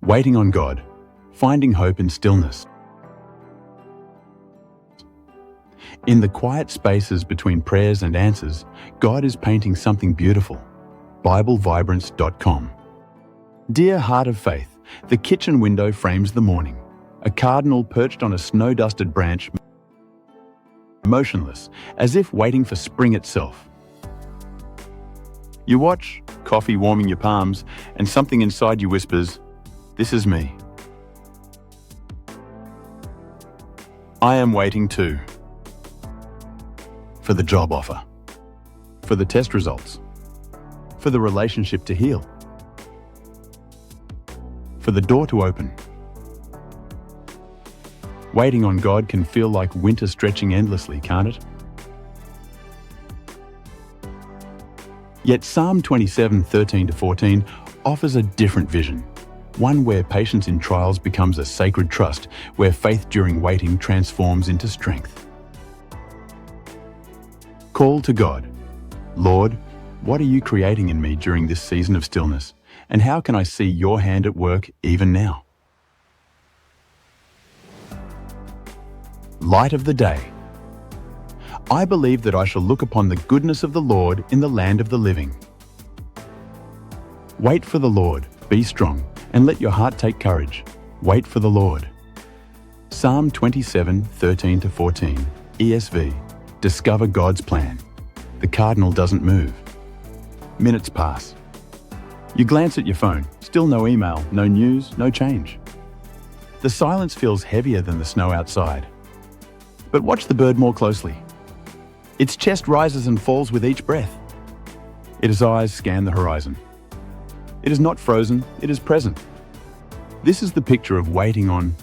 Waiting on God, finding hope in stillness. In the quiet spaces between prayers and answers, God is painting something beautiful. BibleVibrance.com. Dear heart of faith, the kitchen window frames the morning. A cardinal perched on a snow-dusted branch, motionless, as if waiting for spring itself. You watch, coffee warming your palms, and something inside you whispers, "This is me. I am waiting too." For the job offer, for the test results, for the relationship to heal, for the door to open. Waiting on God can feel like winter stretching endlessly, can't it? Yet Psalm 27:13-14 offers a different vision, one where patience in trials becomes a sacred trust, where faith during waiting transforms into strength. Call to God. Lord, what are you creating in me during this season of stillness? And how can I see your hand at work even now? Light of the day. I believe that I shall look upon the goodness of the Lord in the land of the living. Wait for the Lord, be strong, and let your heart take courage. Wait for the Lord. Psalm 27:13-14, ESV. Discover God's plan. The cardinal doesn't move. Minutes pass. You glance at your phone, still no email, no news, no change. The silence feels heavier than the snow outside. But watch the bird more closely. Its chest rises and falls with each breath. Its eyes scan the horizon. It is not frozen, it is present. This is the picture of waiting on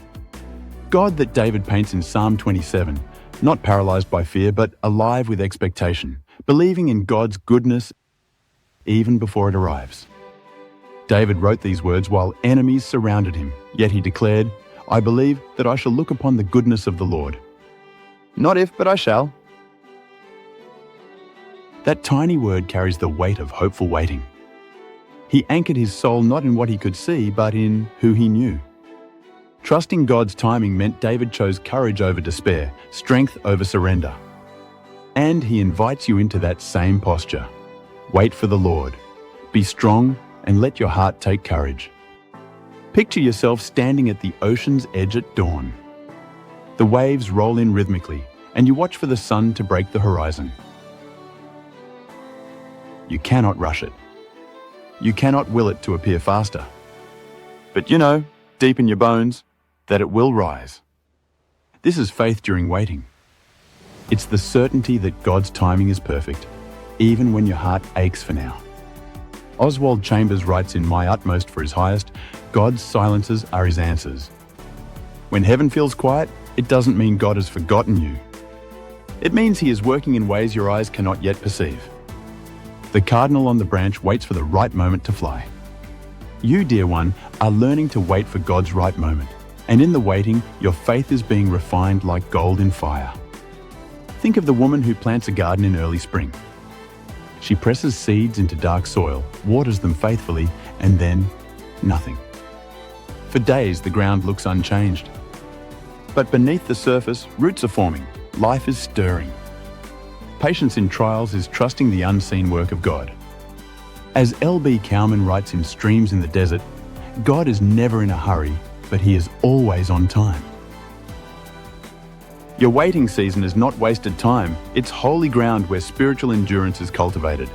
God that David paints in Psalm 27, not paralyzed by fear, but alive with expectation, believing in God's goodness even before it arrives. David wrote these words while enemies surrounded him, yet he declared, "I believe that I shall look upon the goodness of the Lord. Not if, but I shall." That tiny word carries the weight of hopeful waiting. He anchored his soul not in what he could see, but in who he knew. Trusting God's timing meant David chose courage over despair, strength over surrender. And he invites you into that same posture. Wait for the Lord. Be strong and let your heart take courage. Picture yourself standing at the ocean's edge at dawn. The waves roll in rhythmically, and you watch for the sun to break the horizon. You cannot rush it. You cannot will it to appear faster. But you know, deep in your bones, that it will rise. This is faith during waiting. It's the certainty that God's timing is perfect, even when your heart aches for now. Oswald Chambers writes in My Utmost for His Highest, God's silences are His answers. When heaven feels quiet, it doesn't mean God has forgotten you. It means He is working in ways your eyes cannot yet perceive. The cardinal on the branch waits for the right moment to fly. You, dear one, are learning to wait for God's right moment. And in the waiting, your faith is being refined like gold in fire. Think of the woman who plants a garden in early spring. She presses seeds into dark soil, waters them faithfully, and then nothing. For days, the ground looks unchanged. But beneath the surface, roots are forming. Life is stirring. Patience in trials is trusting the unseen work of God. As L.B. Cowman writes in Streams in the Desert, God is never in a hurry, but He is always on time. Your waiting season is not wasted time, it's holy ground where spiritual endurance is cultivated.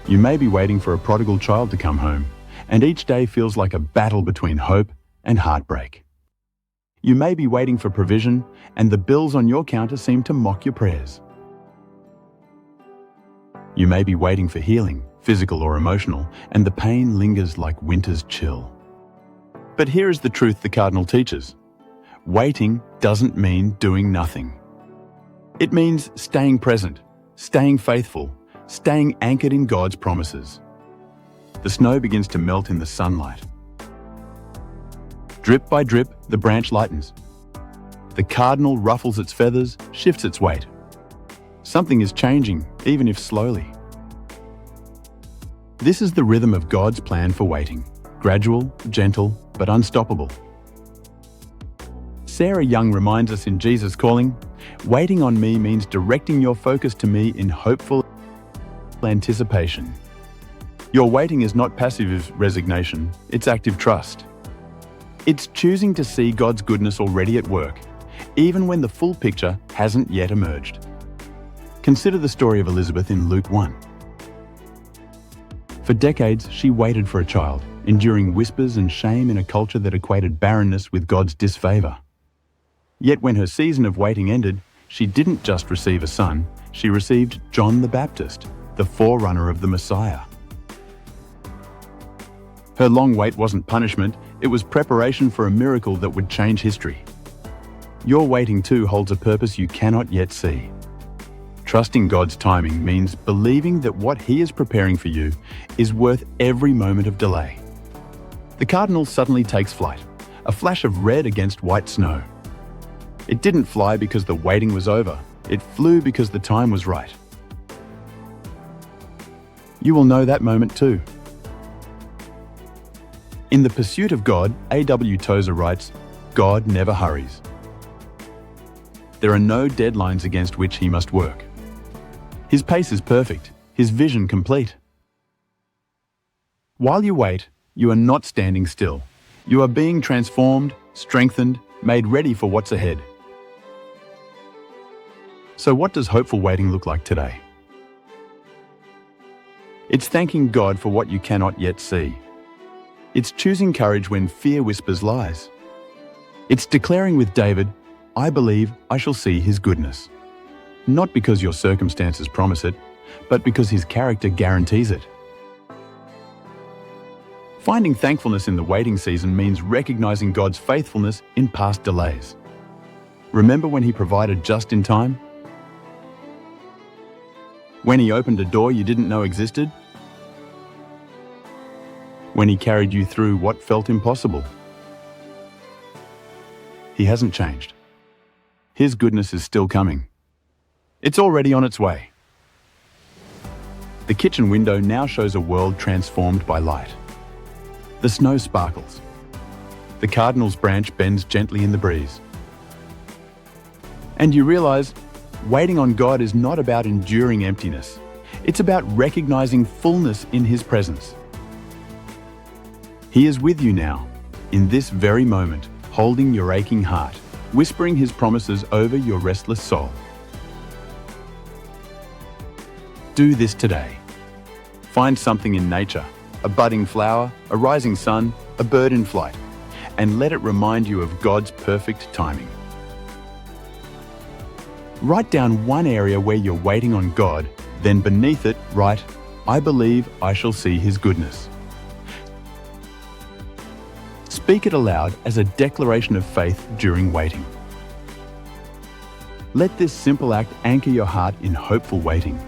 You may be waiting for a prodigal child to come home, and each day feels like a battle between hope and heartbreak. You may be waiting for provision, and the bills on your counter seem to mock your prayers. You may be waiting for healing, physical or emotional, and the pain lingers like winter's chill. But here is the truth the cardinal teaches. Waiting doesn't mean doing nothing. It means staying present, staying faithful, staying anchored in God's promises. The snow begins to melt in the sunlight. Drip by drip, the branch lightens. The cardinal ruffles its feathers, shifts its weight. Something is changing, even if slowly. This is the rhythm of God's plan for waiting. Gradual, gentle, but unstoppable. Sarah Young reminds us in Jesus Calling, waiting on me means directing your focus to me in hopeful anticipation. Your waiting is not passive resignation, it's active trust. It's choosing to see God's goodness already at work, even when the full picture hasn't yet emerged. Consider the story of Elizabeth in Luke 1. For decades, she waited for a child, enduring whispers and shame in a culture that equated barrenness with God's disfavor. Yet when her season of waiting ended, she didn't just receive a son, she received John the Baptist, the forerunner of the Messiah. Her long wait wasn't punishment, it was preparation for a miracle that would change history. Your waiting too holds a purpose you cannot yet see. Trusting God's timing means believing that what He is preparing for you is worth every moment of delay. The cardinal suddenly takes flight, a flash of red against white snow. It didn't fly because the waiting was over, it flew because the time was right. You will know that moment too. In The Pursuit of God, A.W. Tozer writes, God never hurries. There are no deadlines against which He must work. His pace is perfect, His vision complete. While you wait, you are not standing still. You are being transformed, strengthened, made ready for what's ahead. So what does hopeful waiting look like today? It's thanking God for what you cannot yet see. It's choosing courage when fear whispers lies. It's declaring with David, I believe I shall see His goodness. Not because your circumstances promise it, but because His character guarantees it. Finding thankfulness in the waiting season means recognizing God's faithfulness in past delays. Remember when He provided just in time? When He opened a door you didn't know existed? When He carried you through what felt impossible? He hasn't changed. His goodness is still coming. It's already on its way. The kitchen window now shows a world transformed by light. The snow sparkles. The cardinal's branch bends gently in the breeze. And you realize, waiting on God is not about enduring emptiness. It's about recognizing fullness in His presence. He is with you now, in this very moment, holding your aching heart, whispering His promises over your restless soul. Do this today. Find something in nature, a budding flower, a rising sun, a bird in flight, and let it remind you of God's perfect timing. Write down one area where you're waiting on God, then beneath it write, I believe I shall see His goodness. Speak it aloud as a declaration of faith during waiting. Let this simple act anchor your heart in hopeful waiting.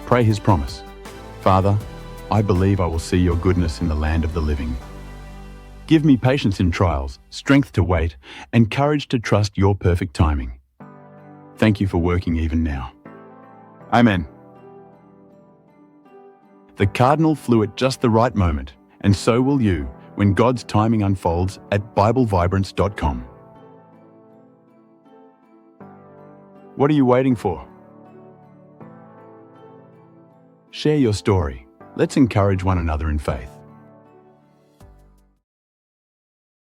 Pray His promise. Father, I believe I will see your goodness in the land of the living. Give me patience in trials, strength to wait, and courage to trust your perfect timing. Thank you for working even now. Amen. The cardinal flew at just the right moment, and so will you when God's timing unfolds at BibleVibrance.com. What are you waiting for? Share your story. Let's encourage one another in faith.